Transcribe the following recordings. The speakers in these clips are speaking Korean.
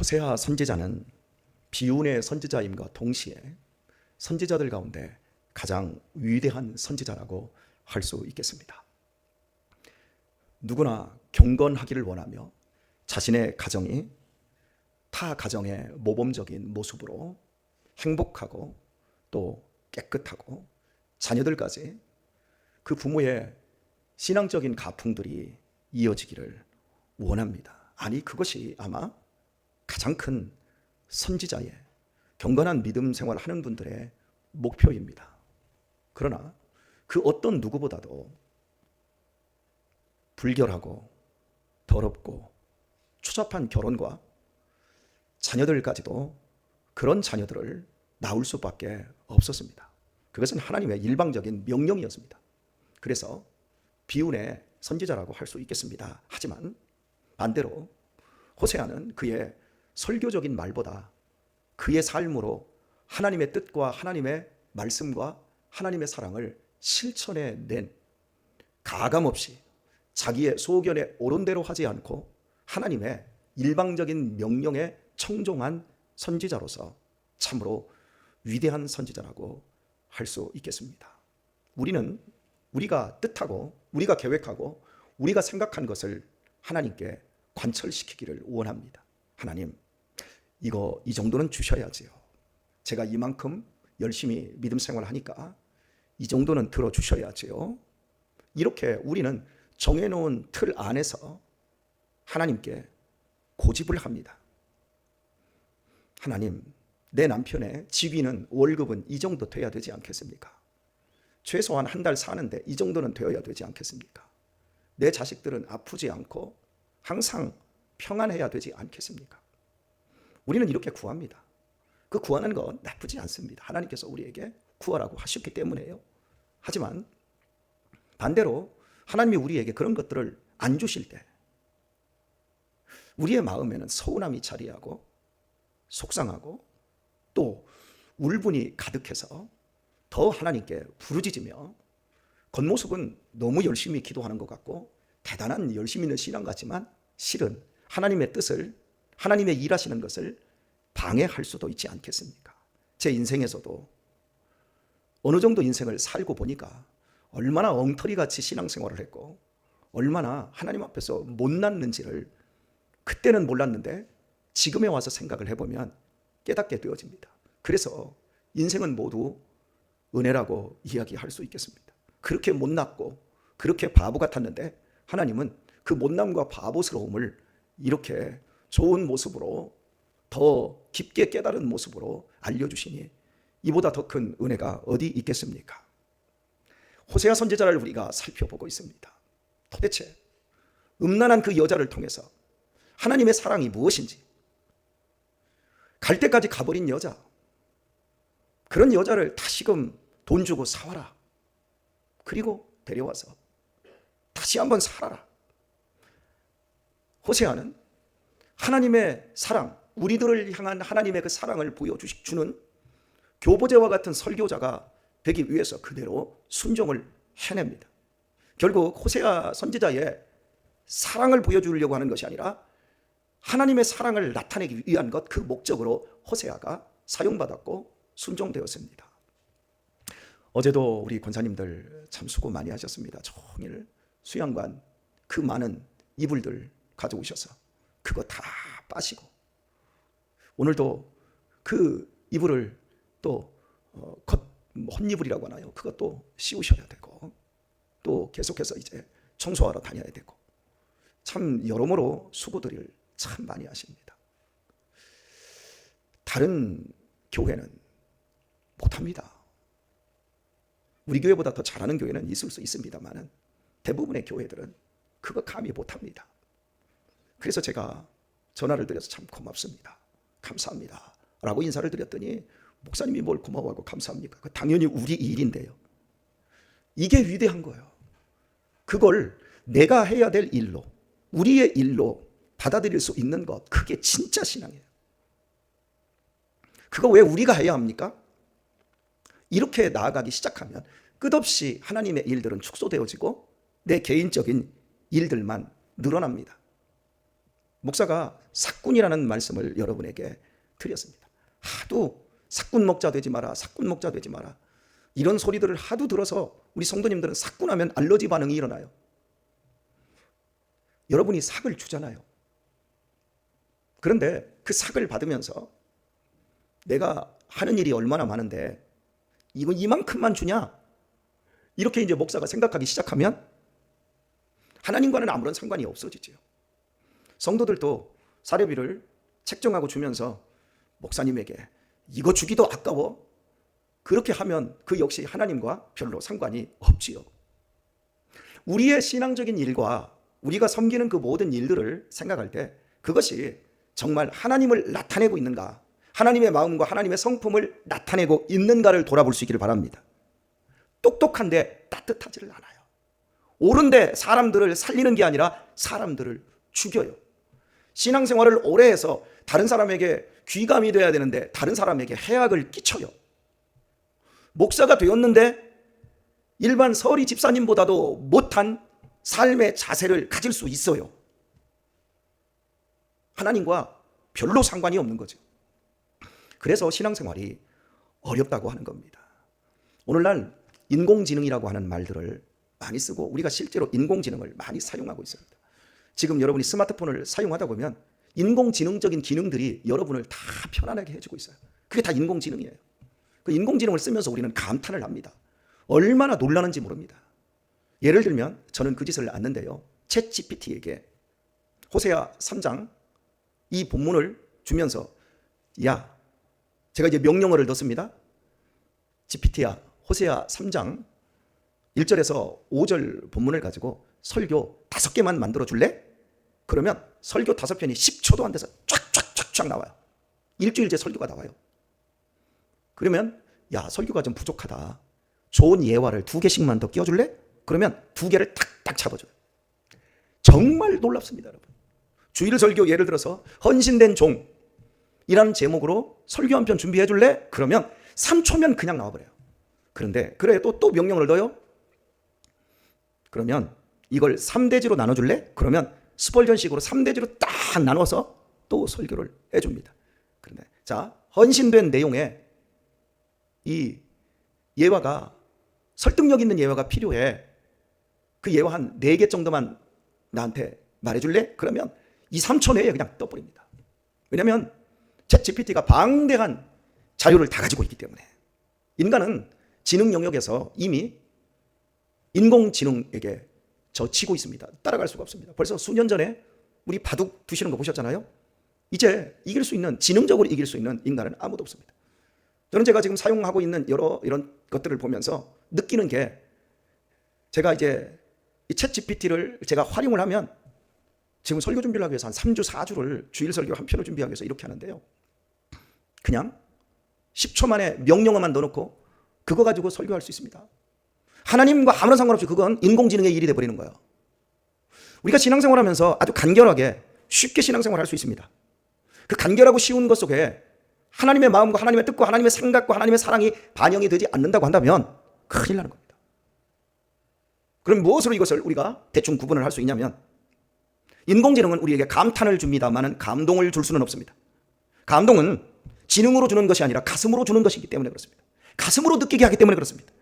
호세아 선지자는 비운의 선지자임과 동시에 선지자들 가운데 가장 위대한 선지자라고 할 수 있겠습니다. 누구나 경건하기를 원하며 자신의 가정이 타 가정의 모범적인 모습으로 행복하고 또 깨끗하고 자녀들까지 그 부모의 신앙적인 가풍들이 이어지기를 원합니다. 아니, 그것이 아마 가장 큰 선지자의 경건한 믿음 생활하는 분들의 목표입니다. 그러나 그 어떤 누구보다도 불결하고 더럽고 추잡한 결혼과 자녀들까지도 그런 자녀들을 낳을 수밖에 없었습니다. 그것은 하나님의 일방적인 명령이었습니다. 그래서 비운의 선지자라고 할 수 있겠습니다. 하지만 반대로 호세아는 그의 설교적인 말보다 그의 삶으로 하나님의 뜻과 하나님의 말씀과 하나님의 사랑을 실천해 낸, 가감없이 자기의 소견에 옳은 대로 하지 않고 하나님의 일방적인 명령에 청종한 선지자로서 참으로 위대한 선지자라고 할 수 있겠습니다. 우리는 우리가 뜻하고 우리가 계획하고 우리가 생각한 것을 하나님께 관철시키기를 원합니다. 하나님, 이 정도는 주셔야지요. 제가 이만큼 열심히 믿음 생활을 하니까 이 정도는 들어주셔야지요. 이렇게 우리는 정해놓은 틀 안에서 하나님께 고집을 합니다. 하나님, 내 남편의 직위는 월급은 이 정도 돼야 되지 않겠습니까? 최소한 한 달 사는데 이 정도는 되어야 되지 않겠습니까? 내 자식들은 아프지 않고 항상 평안해야 되지 않겠습니까? 우리는 이렇게 구합니다. 그 구하는 건 나쁘지 않습니다. 하나님께서 우리에게 구하라고 하셨기 때문에요. 하지만 반대로 하나님이 우리에게 그런 것들을 안 주실 때 우리의 마음에는 서운함이 자리하고 속상하고 또 울분이 가득해서 더 하나님께 부르짖으며 겉모습은 너무 열심히 기도하는 것 같고 대단한 열심 있는 신앙 같지만 실은 하나님의 뜻을, 하나님의 일하시는 것을 방해할 수도 있지 않겠습니까? 제 인생에서도 어느 정도 인생을 살고 보니까 얼마나 엉터리같이 신앙생활을 했고 얼마나 하나님 앞에서 못났는지를 그때는 몰랐는데 지금에 와서 생각을 해보면 깨닫게 되어집니다. 그래서 인생은 모두 은혜라고 이야기할 수 있겠습니다. 그렇게 못났고 그렇게 바보 같았는데 하나님은 그 못남과 바보스러움을 이렇게 좋은 모습으로 더 깊게 깨달은 모습으로 알려주시니 이보다 더 큰 은혜가 어디 있겠습니까? 호세아 선지자를 우리가 살펴보고 있습니다. 도대체 음란한 그 여자를 통해서 하나님의 사랑이 무엇인지, 갈 때까지 가버린 여자, 그런 여자를 다시금 돈 주고 사와라. 그리고 데려와서 다시 한번 살아라. 호세아는 하나님의 사랑, 우리들을 향한 하나님의 그 사랑을 보여주는 교보제와 같은 설교자가 되기 위해서 그대로 순종을 해냅니다. 결국 호세아 선지자의 사랑을 보여주려고 하는 것이 아니라 하나님의 사랑을 나타내기 위한 것, 그 목적으로 호세아가 사용받았고 순종되었습니다. 어제도 우리 권사님들 참 수고 많이 하셨습니다. 종일 수양관 그 많은 이불들 가져오셔서 그거 다 빠시고 오늘도 그 이불을 또 헛이불이라고 하나요? 그것도 씌우셔야 되고 또 계속해서 이제 청소하러 다녀야 되고 참 여러모로 수고들을 참 많이 하십니다. 다른 교회는 못합니다. 우리 교회보다 더 잘하는 교회는 있을 수 있습니다만 대부분의 교회들은 그거 감히 못합니다. 그래서 제가 전화를 드려서 참 고맙습니다, 감사합니다 라고 인사를 드렸더니 목사님이 뭘 고마워하고 감사합니까? 그 당연히 우리 일인데요. 이게 위대한 거예요. 그걸 내가 해야 될 일로, 우리의 일로 받아들일 수 있는 것, 그게 진짜 신앙이에요. 그거 왜 우리가 해야 합니까? 이렇게 나아가기 시작하면 끝없이 하나님의 일들은 축소되어지고 내 개인적인 일들만 늘어납니다. 목사가 사꾼이라는 말씀을 여러분에게 드렸습니다. 하도 사꾼 목자 되지 마라, 사꾼 목자 되지 마라, 이런 소리들을 하도 들어서 우리 성도님들은 사꾼하면 알러지 반응이 일어나요. 여러분이 삭을 주잖아요. 그런데 그 삭을 받으면서 내가 하는 일이 얼마나 많은데 이건 이만큼만 주냐? 이렇게 이제 목사가 생각하기 시작하면 하나님과는 아무런 상관이 없어지죠. 성도들도 사례비를 책정하고 주면서 목사님에게 이거 주기도 아까워, 그렇게 하면 그 역시 하나님과 별로 상관이 없지요. 우리의 신앙적인 일과 우리가 섬기는 그 모든 일들을 생각할 때 그것이 정말 하나님을 나타내고 있는가, 하나님의 마음과 하나님의 성품을 나타내고 있는가를 돌아볼 수 있기를 바랍니다. 똑똑한데 따뜻하지를 않아요. 옳은데 사람들을 살리는 게 아니라 사람들을 죽여요. 신앙생활을 오래 해서 다른 사람에게 귀감이 돼야 되는데 다른 사람에게 해악을 끼쳐요. 목사가 되었는데 일반 서리 집사님보다도 못한 삶의 자세를 가질 수 있어요. 하나님과 별로 상관이 없는 거죠. 그래서 신앙생활이 어렵다고 하는 겁니다. 오늘날 인공지능이라고 하는 말들을 많이 쓰고 우리가 실제로 인공지능을 많이 사용하고 있습니다. 지금 여러분이 스마트폰을 사용하다 보면 인공지능적인 기능들이 여러분을 다 편안하게 해주고 있어요. 그게 다 인공지능이에요. 그 인공지능을 쓰면서 우리는 감탄을 합니다. 얼마나 놀라는지 모릅니다. 예를 들면 저는 그 짓을 않는데요, 챗 GPT에게 호세아 3장 이 본문을 주면서 야, 제가 이제 명령어를 넣습니다. GPT야, 호세아 3장 1절에서 5절 본문을 가지고 설교 5개만 만들어 줄래? 그러면 설교 5편이 10초도 안 돼서 쫙쫙쫙쫙 나와요. 일주일째 설교가 나와요. 그러면 야, 설교가 좀 부족하다, 좋은 예화를 2개씩만 더 끼워줄래? 그러면 2개를 탁탁 잡아줘요. 정말 놀랍습니다, 여러분. 주일 설교 예를 들어서 헌신된 종이라는 제목으로 설교 한 편 준비해 줄래? 그러면 3초면 그냥 나와버려요. 그런데 그래 또 명령을 넣어요. 그러면 이걸 3대지로 나눠줄래? 그러면 스펄전식으로 3대지로 딱 나눠서 또 설교를 해줍니다. 그런데 자, 헌신된 내용에 이 예화가 설득력 있는 예화가 필요해. 그 예화 한 4개 정도만 나한테 말해줄래? 그러면 2, 3초 내에 그냥 떠버립니다. 왜냐하면 챗 GPT가 방대한 자료를 다 가지고 있기 때문에. 인간은 지능 영역에서 이미 인공지능에게 젖히고 있습니다. 따라갈 수가 없습니다. 벌써 수년 전에 우리 바둑 두시는 거 보셨잖아요. 이제 이길 수 있는, 지능적으로 이길 수 있는 인간은 아무도 없습니다. 저는 제가 지금 사용하고 있는 여러 이런 것들을 보면서 느끼는 게, 제가 이제 이 챗 GPT를 제가 활용을 하면 지금 설교 준비를 하기 위해서 한 3주, 4주를 주일 설교 한 편을 준비하기 위해서 이렇게 하는데요. 그냥 10초 만에 명령어만 넣어놓고 그거 가지고 설교할 수 있습니다. 하나님과 아무런 상관없이 그건 인공지능의 일이 돼버리는 거예요. 우리가 신앙생활 하면서 아주 간결하게 쉽게 신앙생활 할 수 있습니다. 그 간결하고 쉬운 것 속에 하나님의 마음과 하나님의 뜻과 하나님의 생각과 하나님의 사랑이 반영이 되지 않는다고 한다면 큰일 나는 겁니다. 그럼 무엇으로 이것을 우리가 대충 구분을 할 수 있냐면, 인공지능은 우리에게 감탄을 줍니다만은 감동을 줄 수는 없습니다. 감동은 지능으로 주는 것이 아니라 가슴으로 주는 것이기 때문에 그렇습니다. 가슴으로 느끼게 하기 때문에 그렇습니다.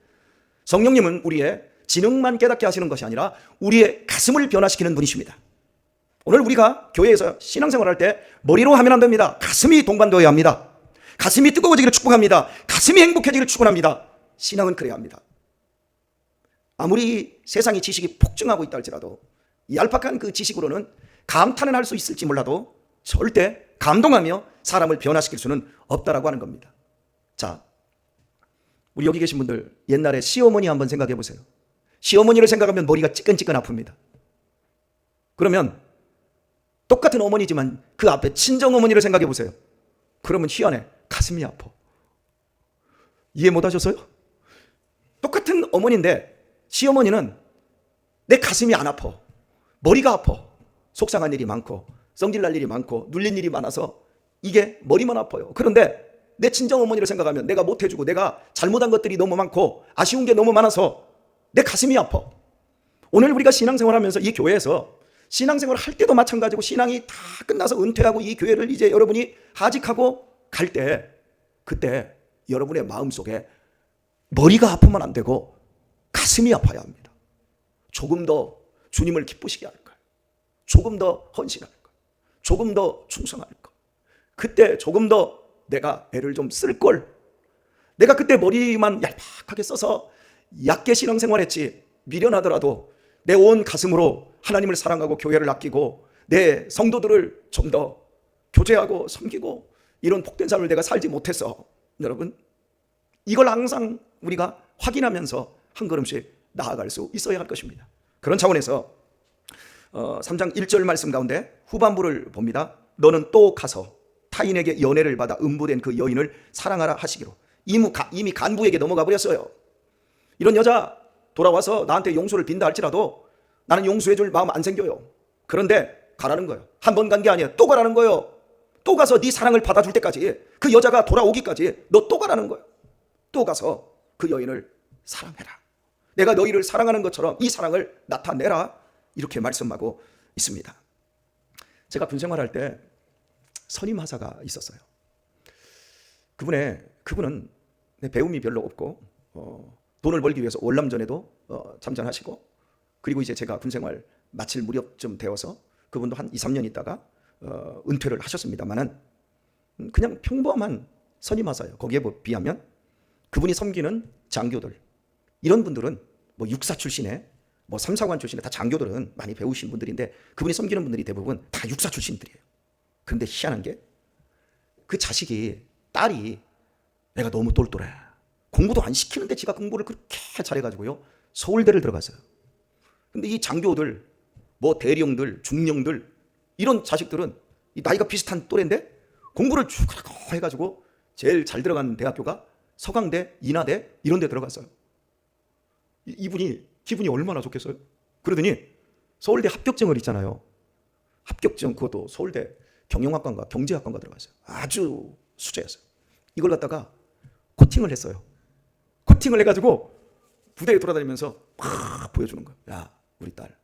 성령님은 우리의 지능만 깨닫게 하시는 것이 아니라 우리의 가슴을 변화시키는 분이십니다. 오늘 우리가 교회에서 신앙생활할 때 머리로 하면 안 됩니다. 가슴이 동반되어야 합니다. 가슴이 뜨거워지기를 축복합니다. 가슴이 행복해지기를 축원합니다. 신앙은 그래야 합니다. 아무리 세상의 지식이 폭증하고 있다 할지라도 얄팍한 그 지식으로는 감탄은 할 수 있을지 몰라도 절대 감동하며 사람을 변화시킬 수는 없다라고 하는 겁니다. 자, 우리 여기 계신 분들 옛날에 시어머니 한번 생각해 보세요. 시어머니를 생각하면 머리가 찌끈찌끈 아픕니다. 그러면 똑같은 어머니지만 그 앞에 친정어머니를 생각해 보세요. 그러면 희한해, 가슴이 아파. 이해 못 하셨어요? 똑같은 어머니인데 시어머니는 내 가슴이 안 아파, 머리가 아파. 속상한 일이 많고 성질날 일이 많고 눌린 일이 많아서 이게 머리만 아파요. 그런데 내 친정어머니를 생각하면 내가 못해주고 내가 잘못한 것들이 너무 많고 아쉬운 게 너무 많아서 내 가슴이 아파. 오늘 우리가 신앙생활하면서 이 교회에서 신앙생활을 할 때도 마찬가지고 신앙이 다 끝나서 은퇴하고 이 교회를 이제 여러분이 하직하고 갈 때 그때 여러분의 마음속에 머리가 아프면 안 되고 가슴이 아파야 합니다. 조금 더 주님을 기쁘시게 할 거예요. 조금 더 헌신할 거예요. 조금 더 충성할 거예요. 그때 조금 더 내가 애를 좀 쓸 걸. 내가 그때 머리만 얄팍하게 써서 얕게 신앙생활했지 미련하더라도 내 온 가슴으로 하나님을 사랑하고 교회를 아끼고 내 성도들을 좀 더 교제하고 섬기고 이런 복된 삶을 내가 살지 못해서 여러분 이걸 항상 우리가 확인하면서 한 걸음씩 나아갈 수 있어야 할 것입니다. 그런 차원에서 3장 1절 말씀 가운데 후반부를 봅니다. 너는 또 가서 타인에게 연애를 받아 음부된 그 여인을 사랑하라 하시기로. 이미 간부에게 넘어가 버렸어요. 이런 여자 돌아와서 나한테 용서를 빈다 할지라도 나는 용서해 줄 마음 안 생겨요. 그런데 가라는 거예요. 한 번 간 게 아니에요. 또 가라는 거예요. 또 가서 네 사랑을 받아줄 때까지, 그 여자가 돌아오기까지 너 또 가라는 거예요. 또 가서 그 여인을 사랑해라. 내가 너희를 사랑하는 것처럼 이 사랑을 나타내라. 이렇게 말씀하고 있습니다. 제가 군 생활할 때 선임 하사가 있었어요. 그분은 배움이 별로 없고 돈을 벌기 위해서 월남전에도 참전하시고, 그리고 이제 제가 군 생활 마칠 무렵쯤 되어서 그분도 한 2, 3년 있다가 은퇴를 하셨습니다만은 그냥 평범한 선임 하사예요. 거기에 비하면 그분이 섬기는 장교들, 이런 분들은 뭐 육사 출신에 뭐 삼사관 출신에 다 장교들은 많이 배우신 분들인데 그분이 섬기는 분들이 대부분 다 육사 출신들이에요. 그런데 희한한 게 그 자식이, 딸이 내가 너무 똘똘해. 공부도 안 시키는데 지가 공부를 그렇게 잘해가지고요. 서울대를 들어갔어요. 근데 이 장교들, 뭐 대령들, 중령들, 이런 자식들은 이 나이가 비슷한 또래인데 공부를 쭉 해가지고 제일 잘 들어간 대학교가 서강대, 인하대 이런 데 들어갔어요. 이분이 기분이 얼마나 좋겠어요? 그러더니 서울대 합격증을 있잖아요. 합격증, 그것도 서울대 경영학과인가 경제학과인가 들어갔어요. 아주 수재였어요. 이걸 갖다가 코팅을 했어요. 코팅을 해가지고 부대에 돌아다니면서 막 보여주는 거예요. 야, 우리 딸.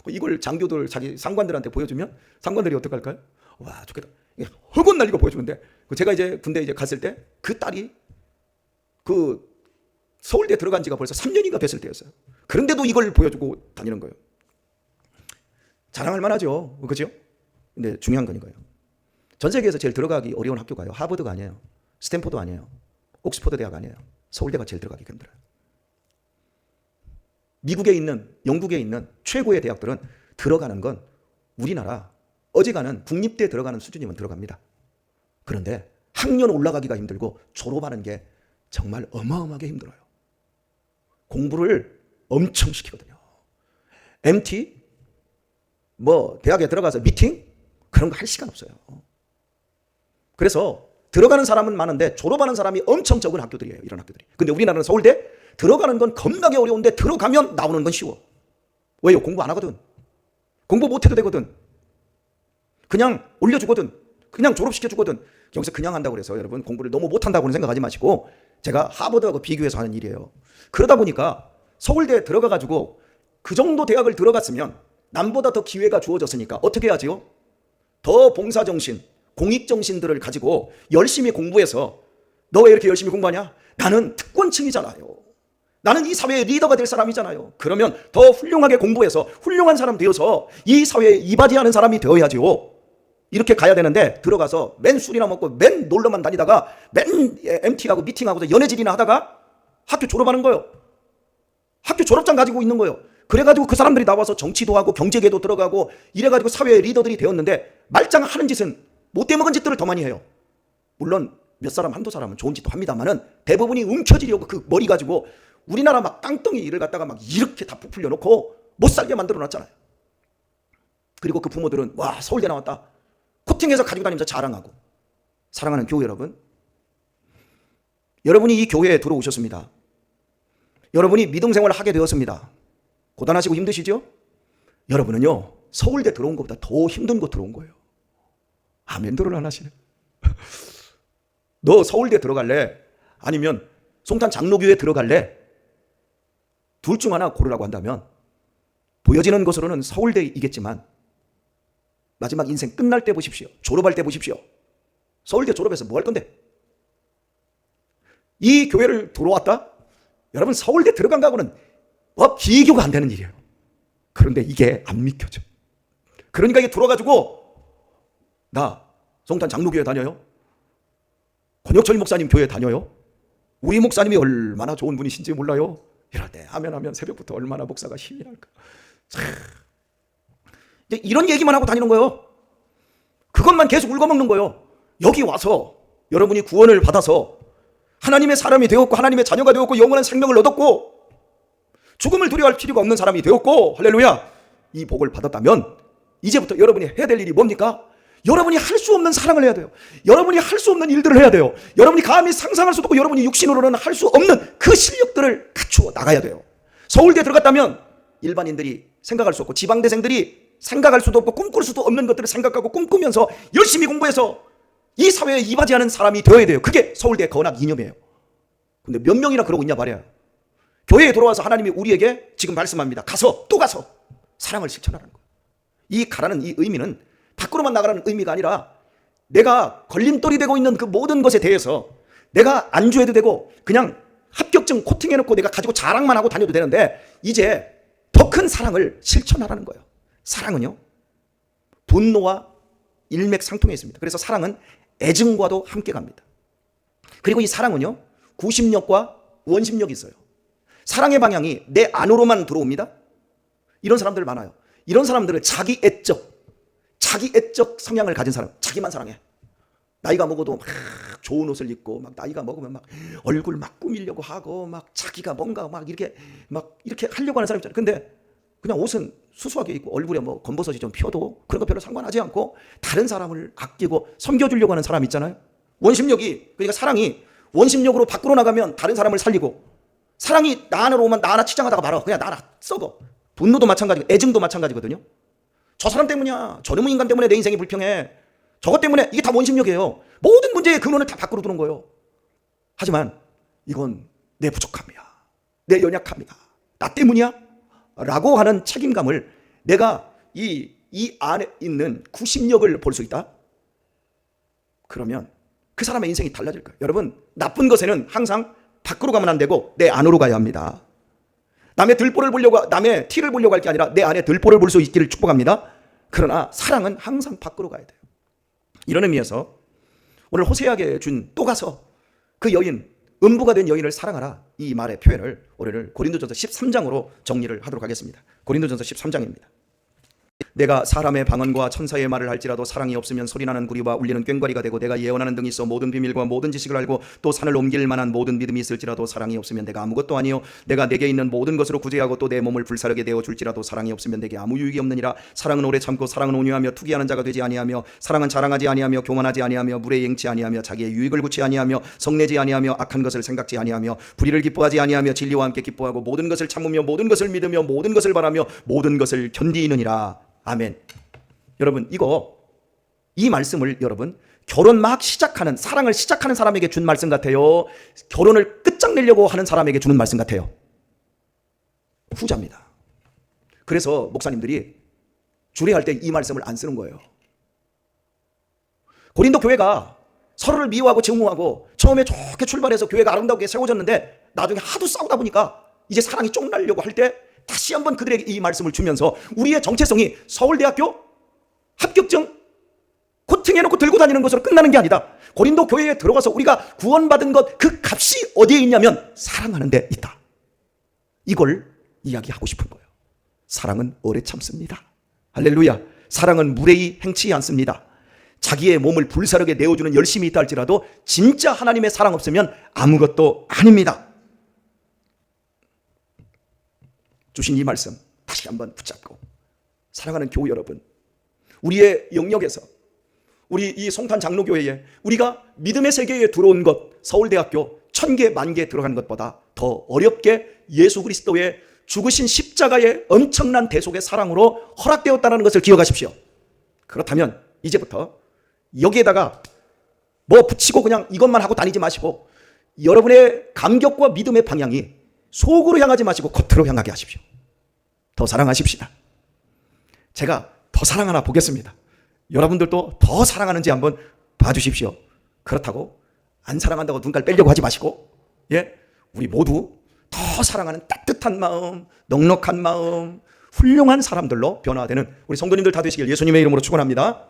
이걸 장교들, 자기 상관들한테 보여주면 상관들이 어떡할까요? 와, 좋겠다. 흑원 날리고 보여주는데, 제가 이제 군대 이제 갔을 때 그 딸이 그 서울대 들어간 지가 벌써 3년이가 됐을 때였어요. 그런데도 이걸 보여주고 다니는 거예요. 자랑할 만하죠. 그죠? 근데 중요한 건 이거예요. 전 세계에서 제일 들어가기 어려운 학교가요. 하버드가 아니에요. 스탠포드 아니에요. 옥스퍼드 대학 아니에요. 서울대가 제일 들어가기 힘들어요. 미국에 있는, 영국에 있는 최고의 대학들은 들어가는 건 우리나라 어지간한 국립대 들어가는 수준이면 들어갑니다. 그런데 학년 올라가기가 힘들고 졸업하는 게 정말 어마어마하게 힘들어요. 공부를 엄청 시키거든요. MT, 뭐 대학에 들어가서 미팅 그런 거 할 시간 없어요. 그래서 들어가는 사람은 많은데 졸업하는 사람이 엄청 적은 학교들이에요. 이런 학교들이. 근데 우리나라는 서울대 들어가는 건 겁나게 어려운데 들어가면 나오는 건 쉬워. 왜요? 공부 안 하거든. 공부 못 해도 되거든. 그냥 올려주거든. 그냥 졸업시켜주거든. 여기서 그냥 한다고 그래서 여러분 공부를 너무 못한다고는 생각하지 마시고, 제가 하버드하고 비교해서 하는 일이에요. 그러다 보니까 서울대에 들어가가지고 그 정도 대학을 들어갔으면 남보다 더 기회가 주어졌으니까 어떻게 하지요? 더 봉사정신, 공익정신들을 가지고 열심히 공부해서, 너 왜 이렇게 열심히 공부하냐? 나는 특권층이잖아요. 나는 이 사회의 리더가 될 사람이잖아요. 그러면 더 훌륭하게 공부해서 훌륭한 사람 되어서 이 사회에 이바지하는 사람이 되어야지요. 이렇게 가야 되는데 들어가서 맨 술이나 먹고 맨 놀러만 다니다가 맨 MT하고 미팅하고서 연애질이나 하다가 학교 졸업하는 거예요. 학교 졸업장 가지고 있는 거예요. 그래가지고 그 사람들이 나와서 정치도 하고 경제계도 들어가고 이래가지고 사회의 리더들이 되었는데 말짱하는 짓은 못돼 먹은 짓들을 더 많이 해요. 물론 몇 사람 한두 사람은 좋은 짓도 합니다만은 대부분이 움켜쥐려고 그 머리 가지고 우리나라 막 땅덩이 일을 갖다가 막 이렇게 다 부풀려 놓고 못 살게 만들어 놨잖아요. 그리고 그 부모들은 와, 서울대 나왔다, 코팅해서 가지고 다니면서 자랑하고. 사랑하는 교회 여러분, 여러분이 이 교회에 들어오셨습니다. 여러분이 믿음 생활을 하게 되었습니다. 고단하시고 힘드시죠? 여러분은요, 서울대 들어온 것보다 더 힘든 곳 들어온 거예요. 아멘도를 안 하시네. 너 서울대 들어갈래? 아니면 송탄 장로교회 들어갈래? 둘 중 하나 고르라고 한다면 보여지는 것으로는 서울대이겠지만 마지막 인생 끝날 때 보십시오. 졸업할 때 보십시오. 서울대 졸업해서 뭐 할 건데? 이 교회를 들어왔다? 여러분 서울대 들어간 거하고는 비교가 안 되는 일이에요. 그런데 이게 안 믿겨져. 그러니까 이게 들어가지고 나 성탄 장로교회 다녀요? 권혁철 목사님 교회 다녀요? 우리 목사님이 얼마나 좋은 분이신지 몰라요? 이럴 때 하면 새벽부터 얼마나 목사가 힘이 날까. 이제 이런 얘기만 하고 다니는 거예요. 그것만 계속 울거먹는 거예요. 여기 와서 여러분이 구원을 받아서 하나님의 사람이 되었고 하나님의 자녀가 되었고 영원한 생명을 얻었고 죽음을 두려워할 필요가 없는 사람이 되었고 할렐루야, 이 복을 받았다면 이제부터 여러분이 해야 될 일이 뭡니까? 여러분이 할 수 없는 사랑을 해야 돼요. 여러분이 할 수 없는 일들을 해야 돼요. 여러분이 감히 상상할 수도 없고 여러분이 육신으로는 할 수 없는 그 실력들을 갖추어 나가야 돼요. 서울대 들어갔다면 일반인들이 생각할 수 없고 지방대생들이 생각할 수도 없고 꿈꿀 수도 없는 것들을 생각하고 꿈꾸면서 열심히 공부해서 이 사회에 이바지하는 사람이 되어야 돼요. 그게 서울대 건학 이념이에요. 근데 몇 명이나 그러고 있냐 말이야. 교회에 돌아와서 하나님이 우리에게 지금 말씀합니다. 가서 또 가서 사랑을 실천하라는 거예요. 이 가라는 이 의미는 밖으로만 나가라는 의미가 아니라 내가 걸림돌이 되고 있는 그 모든 것에 대해서 내가 안주해도 되고 그냥 합격증 코팅해놓고 내가 가지고 자랑만 하고 다녀도 되는데 이제 더 큰 사랑을 실천하라는 거예요. 사랑은요 분노와 일맥상통해 있습니다. 그래서 사랑은 애증과도 함께 갑니다. 그리고 이 사랑은요 구심력과 원심력이 있어요. 사랑의 방향이 내 안으로만 들어옵니다. 이런 사람들 많아요. 이런 사람들은 자기 애적 성향을 가진 사람, 자기만 사랑해. 나이가 먹어도 막 좋은 옷을 입고 막 나이가 먹으면 막 얼굴 막 꾸미려고 하고 막 자기가 뭔가 막 이렇게 하려고 하는 사람 있잖아요. 근데 그냥 옷은 수수하게 입고 얼굴에 뭐 검버섯이 좀 펴도 그런 거 별로 상관하지 않고 다른 사람을 아끼고 섬겨주려고 하는 사람 있잖아요. 원심력이, 그러니까 사랑이 원심력으로 밖으로 나가면 다른 사람을 살리고, 사랑이 나 안으로 오면 나 하나 치장하다가 말아. 그냥 나 하나 썩어. 분노도 마찬가지고 애증도 마찬가지거든요. 저 사람 때문이야. 저놈의 인간 때문에 내 인생이 불평해. 저것 때문에. 이게 다 원심력이에요. 모든 문제의 근원을 다 밖으로 두는 거예요. 하지만 이건 내 부족함이야. 내 연약함이야. 나 때문이야? 라고 하는 책임감을 내가 이 안에 있는 구심력을 볼 수 있다? 그러면 그 사람의 인생이 달라질 거예요. 여러분, 나쁜 것에는 항상 밖으로 가면 안 되고 내 안으로 가야 합니다. 남의 들보를 보려고, 남의 티를 보려고 할 게 아니라 내 안에 들보를 볼 수 있기를 축복합니다. 그러나 사랑은 항상 밖으로 가야 돼요. 이런 의미에서 오늘 호세아에게 준 또 가서 그 여인, 음부가 된 여인을 사랑하라, 이 말의 표현을 오늘 고린도전서 13장으로 정리를 하도록 하겠습니다. 고린도전서 13장입니다. 내가 사람의 방언과 천사의 말을 할지라도 사랑이 없으면 소리나는 구리와 울리는 꽹과리가 되고, 내가 예언하는 등이 있어 모든 비밀과 모든 지식을 알고 또 산을 옮길 만한 모든 믿음이 있을지라도 사랑이 없으면 내가 아무것도 아니요, 내가 내게 있는 모든 것으로 구제하고 또 내 몸을 불사르게 되어 줄지라도 사랑이 없으면 내게 아무 유익이 없느니라. 사랑은 오래 참고 사랑은 온유하며 투기하는 자가 되지 아니하며, 사랑은 자랑하지 아니하며 교만하지 아니하며 물에 잉치 아니하며 자기의 유익을 구치 아니하며 성내지 아니하며 악한 것을 생각지 아니하며 불의를 기뻐하지 아니하며 진리와 함께 기뻐하고 모든 것을 참으며 모든 것을 믿으며 모든 것을 바라며 모든 것을 견디느니라. 아멘. 여러분, 이 말씀을 여러분 결혼 막 시작하는, 사랑을 시작하는 사람에게 준 말씀 같아요? 결혼을 끝장내려고 하는 사람에게 주는 말씀 같아요? 후자입니다. 그래서 목사님들이 주례할 때 이 말씀을 안 쓰는 거예요. 고린도 교회가 서로를 미워하고 증오하고 처음에 좋게 출발해서 교회가 아름답게 세워졌는데 나중에 하도 싸우다 보니까 이제 사랑이 쫑날려고 할 때 다시 한번 그들에게 이 말씀을 주면서 우리의 정체성이 서울대학교 합격증 코팅해놓고 들고 다니는 것으로 끝나는 게 아니다. 고린도 교회에 들어가서 우리가 구원받은 것, 그 값이 어디에 있냐면 사랑하는 데 있다. 이걸 이야기하고 싶은 거예요. 사랑은 오래 참습니다. 할렐루야. 사랑은 무례히 행치 않습니다. 자기의 몸을 불사르게 내어주는 열심이 있다 할지라도 진짜 하나님의 사랑 없으면 아무것도 아닙니다. 주신 이 말씀 다시 한번 붙잡고, 사랑하는 교우 여러분, 우리의 영역에서, 우리 이 송탄 장로교회에 우리가 믿음의 세계에 들어온 것, 서울대학교 1000개, 10,000개 들어간 것보다 더 어렵게 예수 그리스도의 죽으신 십자가의 엄청난 대속의 사랑으로 허락되었다는 것을 기억하십시오. 그렇다면 이제부터 여기에다가 뭐 붙이고 그냥 이것만 하고 다니지 마시고, 여러분의 감격과 믿음의 방향이 속으로 향하지 마시고 겉으로 향하게 하십시오. 더 사랑하십시다. 제가 더 사랑 하나 보겠습니다. 여러분들도 더 사랑하는지 한번 봐주십시오. 그렇다고 안 사랑한다고 눈깔 빼려고 하지 마시고, 예, 우리 모두 더 사랑하는 따뜻한 마음, 넉넉한 마음, 훌륭한 사람들로 변화되는 우리 성도님들 다 되시길 예수님의 이름으로 축원합니다.